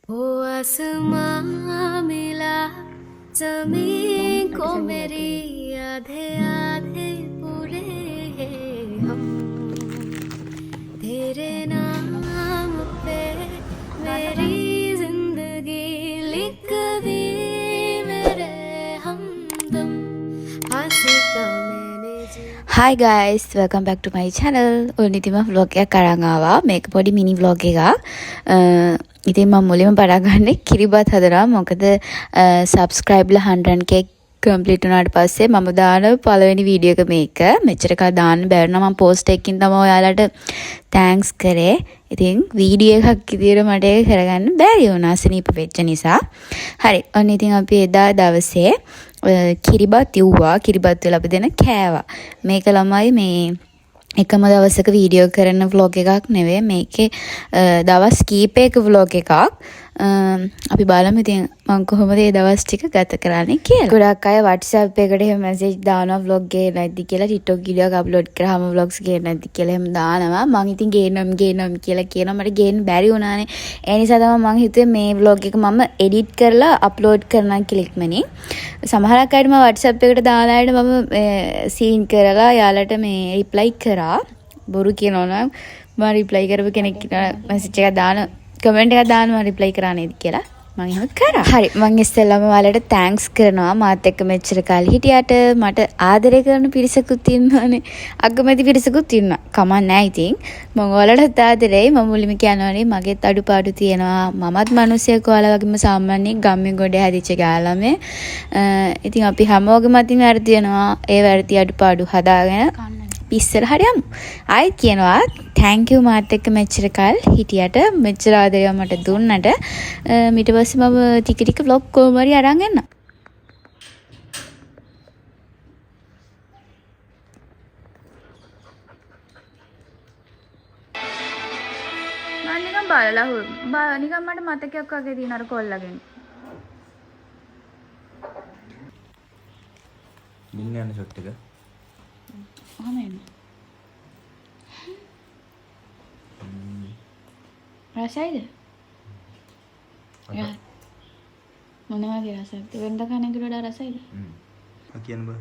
वो आसमां मिला जमीन को मेरी आधे आधे पूरे हम तेरे नाम पे मेरी जिंदगी लिख दी मेरे हमदम फांसी का मैंने जी Hi guys, welcome back to my channel. ඔන්න vlog එකක් අරන් ආවා. මේක පොඩි mini vlog එකක්. ඉතින් මම මුලින්ම පටන් ගන්නේ කිරිබත් හදනවා. මොකද subscribe ලා 100k complete වුණාට පස්සේ මම දාන පළවෙනි වීඩියෝ එක මේක. මෙච්චර කල් දාන්න බැරි නම් මම post එකකින් තමයි ඔයාලට thanks කරේ. ඉතින් වීඩියෝ එකක් විදියට මට ඒක කරගන්න බැරි වුණා සනීප වෙච්ච නිසා. හරි. ඔන්න ඉතින් අපි එදා දවසේ කිරිබත් යුවා. කිරිබත් වෙලා අපි දෙන කෑවා. මේක ළමයි මේ එකම දවසක වීඩියෝ කරන vlog එකක් නෙවෙයි. මේකේ දවස් කීපයක vlog එකක්. අපි බලමු ඉතින් මම කොහොමද මේ දවස් ටික ගත කරන්නේ කියලා. ගොඩක් අය WhatsApp එකට එහෙම message දානවා vlog ගේ නැද්දි කියලා. TikTok වීඩියෝ එකක් upload කරාම vlogs ගේ නැද්දි කියලා එහෙම දානවා. මම ඉතින් ගේනම් කියලා කියනවා. මට ගේන්න බැරි වුණානේ. ඒ නිසා තමයි මම හිතුවේ මේ vlog එක මම edit කරලා upload කරනවා කියලා ඉක්මනින්. සමහරක් අයට මම WhatsApp එකට දාලා අයට මම scene කරලා යාලට මේ reply කරා. බොරු කියනවා නම් මම reply කරපු කෙනෙක් message එකක් දාන කමෙන්ට් එකක් දාන්න මම රිප්ලයි කරා නේද කියලා මම එහෙම කරා. හරි මම ඉස්සෙල්ලාම ඔයාලට තෑන්ක්ස් කරනවා මාත් එක්ක මෙච්චර කාලෙ හිටියට මට ආදරය කරන පිරිසකුත් ඉන්නවනේ. අගමැති පිරිසකුත් ඉන්නවා. කමක් නැහැ ඉතින්. මම ඔයාලට ආදරෙයි. මම මුලින්ම කියනවානේ මගේත් අඩුපාඩු තියෙනවා. මමත් මිනිස්සෙක් ඔයාලා වගේම සාමාන්‍ය ගම්මේ ගොඩේ හැදිච්ච ගාලමේ. ඉතින් අපි හැමෝගෙම අතින් වැරදි වෙනවා. ඒ වැරදි අඩුපාඩු හදාගෙන ඉස්සර හරියමු. ආයෙත් කියනවා thank you මාත් එක්ක මෙච්චර කල් හිටියට මෙච්චර ආදරයක් මට දුන්නට ඊට පස්සේ මම ටික ටික vlog කොහොමරි අරන් එන්න. මම නිකන් බලලා නිකන් මට මතකයක් වගේ දින අර කොල්ලගෙන්. මින් යන ෂොට් එක. ඔහම එන්න. රසයිද? යා. මොන වගේ රසයක්ද? වෙනද කන එකට වඩා රසයිද? කියන්න බෑ.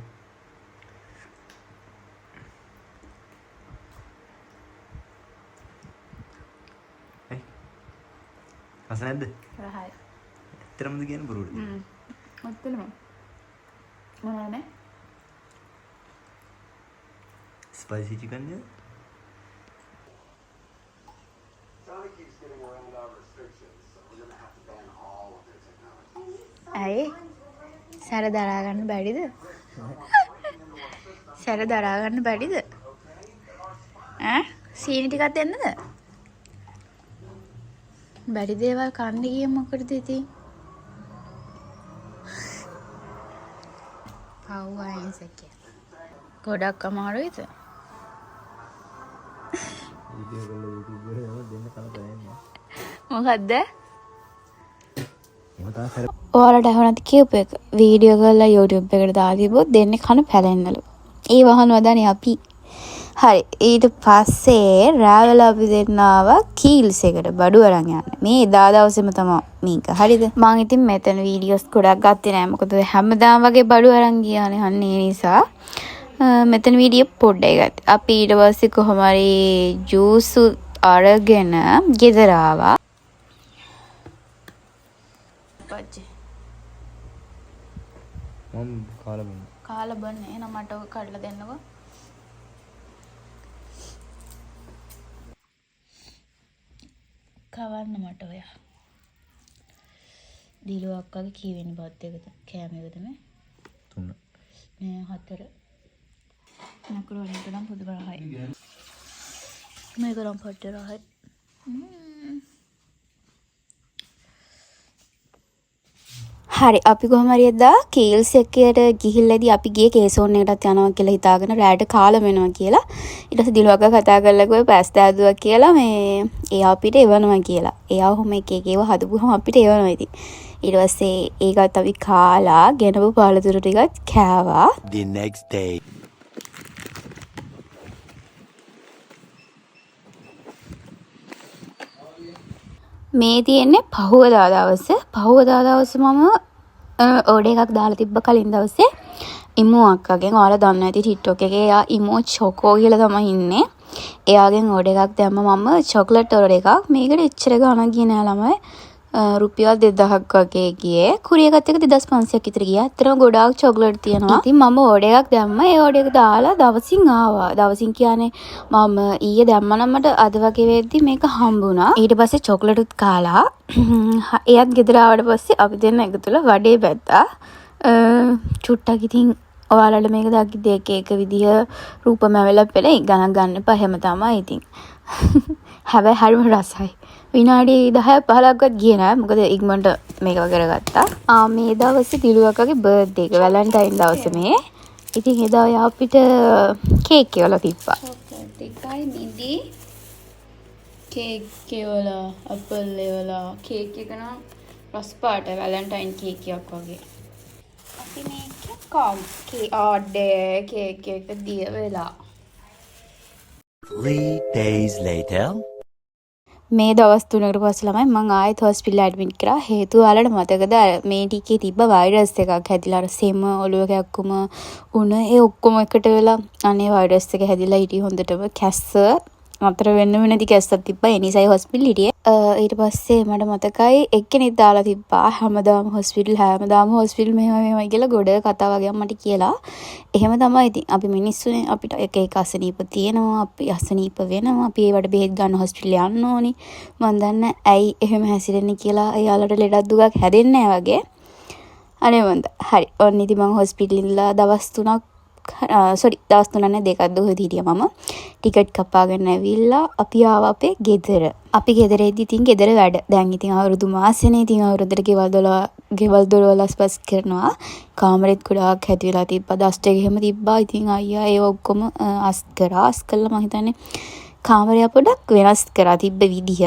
රස නැද්ද? රහයි. ඇත්තටමද කියන්නේ බොරුද? ඔත්තලම. මොනවද? ස්පයිසි චිකන් නේ? ඇයි? සැර දරා ගන්න බැරිද? සැර දරා ගන්න බැරිද? ඈ? සීනි ටිකක් දෙන්නද? බැරි දේවල් කන්න ගියේ මොකටද ඉතින්? පව් අයින්සක. ගොඩක් අමාරුයිද? වීඩියෝ කරලා YouTube එකට දෙන්න කලබලන්නේ. මොකද්ද? එහෙම තමයි සර. ඔයාලට අහුණත් කියපු එක වීඩියෝ කරලා YouTube එකට දාලා තිබ්බොත් දෙන්නේ කන පැලෙන්නලු. ඒ වහනවදානේ අපි. හරි ඊට පස්සේ රාවල අපි දෙන්න ආවා කීල්ස් එකට බඩු අරන් යන්න. මේ එදා දවසේම තමයි මේක. හරිද? මම ඉතින් මෙතන වීඩියෝස් ගොඩක් ගත්තේ නෑ. මොකද හැමදාම වගේ බඩු අරන් ගියානේ. අන්න ඒ නිසා මෙතන වීඩියෝ පොඩ්ඩයි ගත්තා. අපි ඊට පස්සේ කොහොම හරි ජූස් අරගෙන ගෙදර ආවා. පච්චි. මම කාලා බන්න. කාලා බන්නේ. එහෙනම් මට ඔක කඩලා දෙන්නකෝ. කවන්න මට ඔයා. දිලුවක් වගේ කීවෙනි බත් එකද? කෑම එකද මේ? 3. මේ 4. මකුරුවන්ට නම් පුදුම රහයි. මේක නම් පොට්ට රහයි. හරි අපි කොහොම හරි එදා කීල්ස් එකේට ගිහිල්ලාදී අපි ගියේ කේසෝන් එකටත් යනවා කියලා හිතාගෙන රැට කාලා වෙනවා කියලා. ඊට පස්සේ දිලුවක්ක කතා කරලා කිව්වා පැස්ත ඇදුවා කියලා මේ එයා අපිට එවනවා කියලා. එයා ඔහොම එක ඒව හදපුවම අපිට එවනවා ඉතින්. ඊට පස්සේ ඒකත් අපි කාලා ගෙනපු පාලතුරු ටිකත් කෑවා. The next day. මේ තියෙන්නේ පහුවදා දවස. පහුවදා දවස මම ඕඩර් එකක් දාලා තිබ්බ කලින් දවසේ ඉමු අක්කගෙන්. ඔයාලා දන්නවා ඇති TikTok එකේ එයා ඉමෝ චොකෝ කියලා තමයි ඉන්නේ. එයාගෙන් ඕඩර් එකක් දැම්ම මම චොක්ලට් ඕඩර් එකක්. මේකට එච්චර ගාණක් ගියේ නෑ ළමයි. රුපියල් 2000ක් වගේ ගියේ. කුරියර් එකත් එක්ක 2500ක් විතර ගියා. ඇත්තටම ගොඩාක් චොක්ලට් තියෙනවා. ඉතින් මම ඕඩර් එකක් දැම්ම. ඒ ඕඩර් එක දාලා දවසින් ආවා. දවසින් කියන්නේ මම ඊයේ දැම්මනම් මට අද වගේ වෙද්දි මේක හම්බුණා. ඊට පස්සේ චොක්ලට්ුත් කාලා. එයාත් ගෙදර ආවට පස්සේ අපි දෙන්න එකතුලා වඩේ බැද්දා. චුට්ටක් ඉතින් ඔයාලට මේක දකිද්දී එක විදිය රූපම වෙලා පෙළ ගණන් ගන්න එපා. හැම තමයි ඉතින්. හැබැයි හරිම රසයි. විනාඩි 10 15ක්වත් ගියේ නෑ. මොකද ඉක්මනට මේක කරගත්තා. මේ දවසේ දිලු අක්කගේ බර්ත්ඩේ එක වැලන්ටයින් දවසේ මේ. ඉතින් එදා යා අපිට කේක් එකවල තිබ්බා. චොක්ලට් එකයි මිදි කේක් එකවල අපල් එකවල කේක් එක නම් රස පාට වැලන්ටයින් කේක් එකක් වගේ. අපි මේක ආඩේ කේක් එක දිය වෙලා 3 days later. මේ දවස් 3කට පස්සේ ළමයි මම ආයෙත් හොස්පිටල් ඇඩ්මිට් කරා. හේතුව ඔයාලට මතකද මේ ටිකේ තිබ්බ වෛරස් එකක් හැදිලා අර සෙම ඔළුව කැක්කුම උණ ඒ ඔක්කොම එකට වෙලා අනේ වෛරස් එක හැදිලා හිටියේ හොඳටම කැස්ස අතර වෙන්න නැති කැස්සක් තිබ්බා. ඒ නිසායි හොස්පිටල් හිටියේ. ඊට පස්සේ මට මතකයි එක්කෙනෙක් දාලා තිබ්බා හැමදාම හොස්පිටල් මෙහෙමයි කියලා ගොඩ කතා වගේ මට කියලා. එහෙම තමයි ඉතින් අපි මිනිස්සුනේ අපිට එක එක අසනීප තියෙනවා. අපි අසනීප වෙනවා. අපි ඒවට බෙහෙත් ගන්න හොස්පිටල් යන්න ඕනි. මන් දන්නේ ඇයි එහෙම හැසිරෙන්නේ කියලා. එයාලට ලෙඩක් දුකක් හැදෙන්නේ නැහැ වගේ. අනේ මන්ද. හරි. ඔන්න ඉතින් මම හොස්පිටල් ඉඳලා දවස් 3ක් දවස් 3 නේ 2ක් දුහද හිටියා මම. ටිකට් කපාගෙන ඇවිල්ලා අපි ආවා අපේ ගෙදර. අපි ගෙදර එද්දි ඉතින් ගෙදර වැඩ. දැන් ඉතින් අවුරුදු මාසෙනේ. ඉතින් අවුරුද්දට ගෙවල් දොරවල් අස්පස් කරනවා. කාමරෙත් ගොඩාක් හැදි වෙලා තිබ්බා. ඩස්ට් එක එහෙම තිබ්බා. ඉතින් අයියා ඒව ඔක්කොම අස් කළා මම හිතන්නේ කාමරය පොඩක් වෙනස් කරා තිබ්බ විදිහ.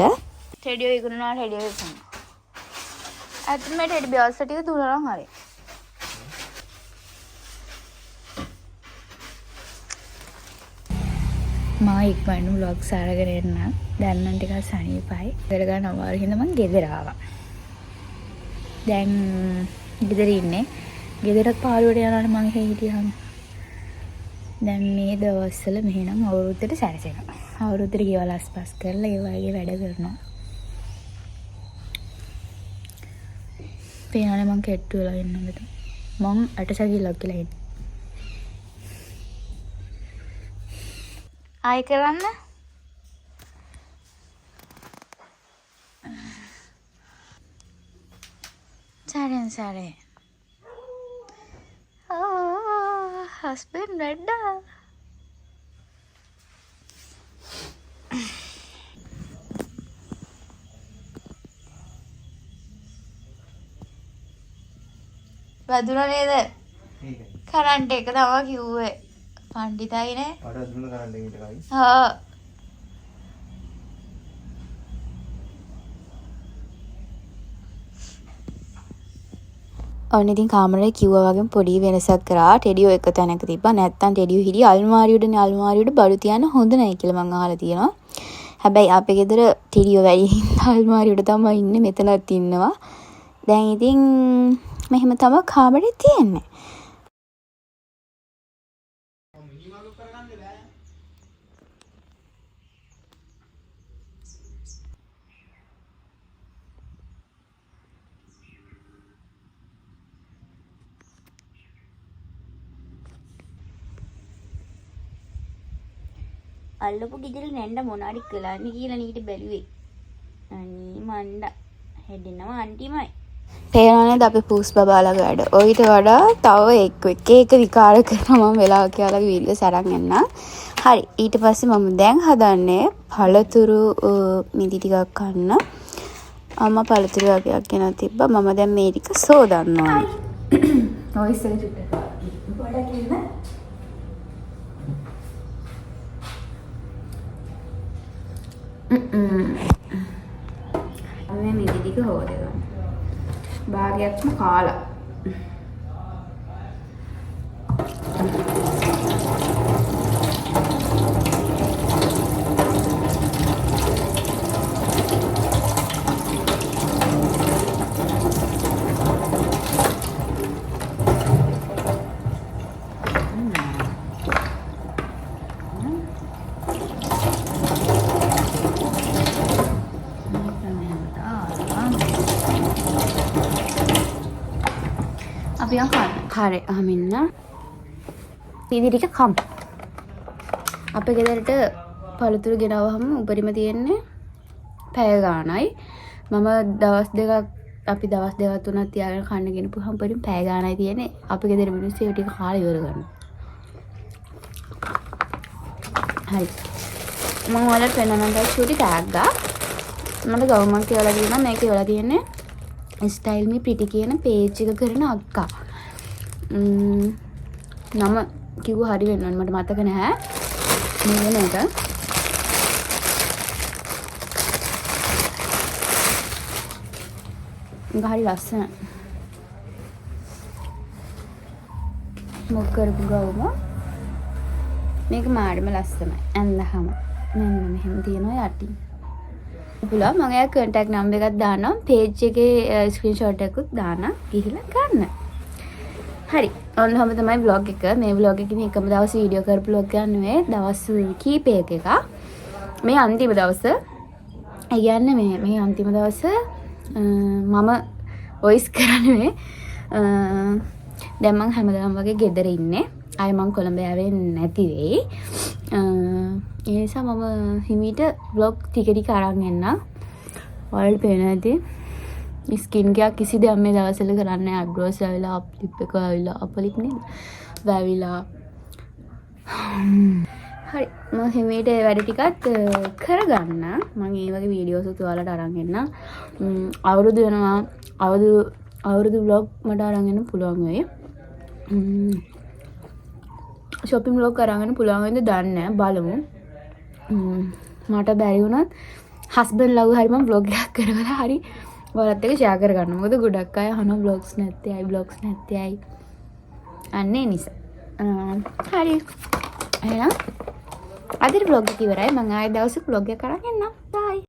රේඩියෝ ඉක්ුණා රේඩියෝ ඉක්ුණා. අතන මේ ටෙඩි බියර්ස් ටික දුන්නා නම් හරියි. මම ඉක්මනට vlogs අරගෙන එන්න. දැන් නම් ටිකක් සනීපයි. ගෙදර ගන්න අමාරු හින්දා මම ගෙදර ආවා. දැන් ගෙදර ඉන්නේ. ගෙදරත් පාළුවට යනවානේ මම එහෙ හිටියාම. දැන් මේ දවස්වල මෙහෙනම් අවුරුද්දට සැරසෙනවා. අවුරුද්දට ගෙවල් අස්පස් කරලා ඒ වගේ වැඩ කරනවා. පේනවනේ මං කෙට්ටු වෙලා ඉන්නවා මෙතන. මං ඇටසැකිල්ලක් කියලා ඉන්නේ. ආයි කරන්න සරේ හස්බන්ඩ් වැඩ්ඩා වැදුනා නේද කරන්ට් එක තමයි කිව්වේ පණ්ඩිතයිනේ අර දුන්න කරන්න ඊට කලින් ඔන්න ඉතින් කාමරේ කිව්වා වගේ පොඩි වෙනසක් කරා. ටෙඩියෝ එක තැනක තිබ්බා. නැත්තම් ටෙඩියෝ හිටියේ අල්මාරියුඩනේ. අල්මාරියුඩ බඩු තියන්න හොඳ නැහැ කියලා මං අහලා තියෙනවා. හැබැයි අපේ ගෙදර ටෙඩියෝ වැඩි හින්දා අල්මාරියුඩ තමයි ඉන්නේ. මෙතනත් ඉන්නවා. දැන් ඉතින් මෙහෙම තමයි කාමරේ තියෙන්නේ. අල්ලපු ගෙදර නැන්ද මොනාරි කළානේ කියලා නීට බැලුවේ. අනේ මණ්ඩ හෙඩිනවා අන්ටිමයි. තේරෙනවද අපේ පූස් බබාලගේ වැඩ. ඔයිට වඩා තව එක විකාර කරනවා මම වෙලාව කියලා වීඩියෝ සරන් යන්න. හරි ඊට පස්සේ මම දැන් හදන්නේ පළතුරු මිදි ටිකක් කන්න. අම්මා පළතුරු වගේක් ගෙනත් තිබ්බා. මම දැන් මේ ටික සෝදන්න ඕනේ. ඔයිස් එක චුට්ටක්. පොඩක් ඉන්න. මේ මිදි ටික හොදගන්න. භාගයක්ම කාලා. අපි යන් කන්න. හරි අහමින්න. ඉතින් ටික කම්. අපේ ගෙදරට පළතුරු ගෙනවහම උපරිම තියෙන්නේ පැය ගාණයි. මම අපි දවස් දෙකක් තුනක් තියාගෙන කන්න ගෙනපුවාම උපරිම පැය ගාණයි තියෙන්නේ. අපේ ගෙදර මිනිස්සු ඒ ටික කාලේ ඉවර කරනවා. හරි. මම ඔයාලට පෙන්නන්න චූටි ටැග් එකක්. මට ගවුමක් කියලා තියෙනවා. මේක කියලා තියෙන්නේ ස්ටයිල් මී ප්‍රිටි කියන පේජ් එක කරන අක්කා. නම කිව්ව හරි වෙනවද මට මතක නැහැ. මේ වෙන එක. මේක හරි ලස්සනයි. මොක කරපු ගවුම. මේක මාරම ලස්සනයි. ඇඳහම මෙන්න මෙහෙම තියෙනවා යටින්. පුළුවන් මම එයා contact number එකක් දානවා page එකේ screenshot එකකුත් දාන්න ගිහිල්ලා ගන්න. හරි. ඔන්නම තමයි vlog එක. මේ vlog එකකින් එකම දවස් වීඩියෝ කරපු vlog එක නෙවෙයි. දවස් කීපයක එක. මේ අන්තිම දවස. ඒ කියන්නේ මේ අන්තිම දවස මම voice කරන්නේ දැන් මම හැමදාම වගේ ගෙදර ඉන්නේ. ආයෙ මම කොළඹ ආවේ නැති වෙයි. ඒ නිසා මම හිමීට vlog ටික අරන් එන්න. ඔයාලට පේන ඇති. ස්කින් කෙයාර් කිසි දෙයක් මේ දවස්වල කරන්නේ නැහැ. අයිබ්‍රෝස් ඇවිලා, ලිප් එක ඇවිලා, අපලිප් නේද? වැවිලා. හරි. මම හිමීට ඒ වැඩ ටිකත් කරගන්න. මම මේ වගේ වීඩියෝස් උත් ඔයාලට අරන් එන්න. අවුරුදු වෙනවා. අවුරුදු vlog මට අරන් එන්න පුළුවන් වෙයි. shopping vlog කරගෙන පුළුවන් වෙයිද දන්නේ නැහැ. බලමු. මට බැරි වුණත් husband ලව් හරි මම vlog එකක් කරලා හරි ඔයාලත් එක්ක share කරගන්න. මොකද ගොඩක් අය අහනවා vlogs නැත්තේ ඇයි vlogs නැත්තේ ඇයි. අන්නේ නිසා. හරි. එහෙනම් අද vlog එක ඉවරයි. මම ආයෙ දවසක vlog එක කරන් එන්නම්. bye.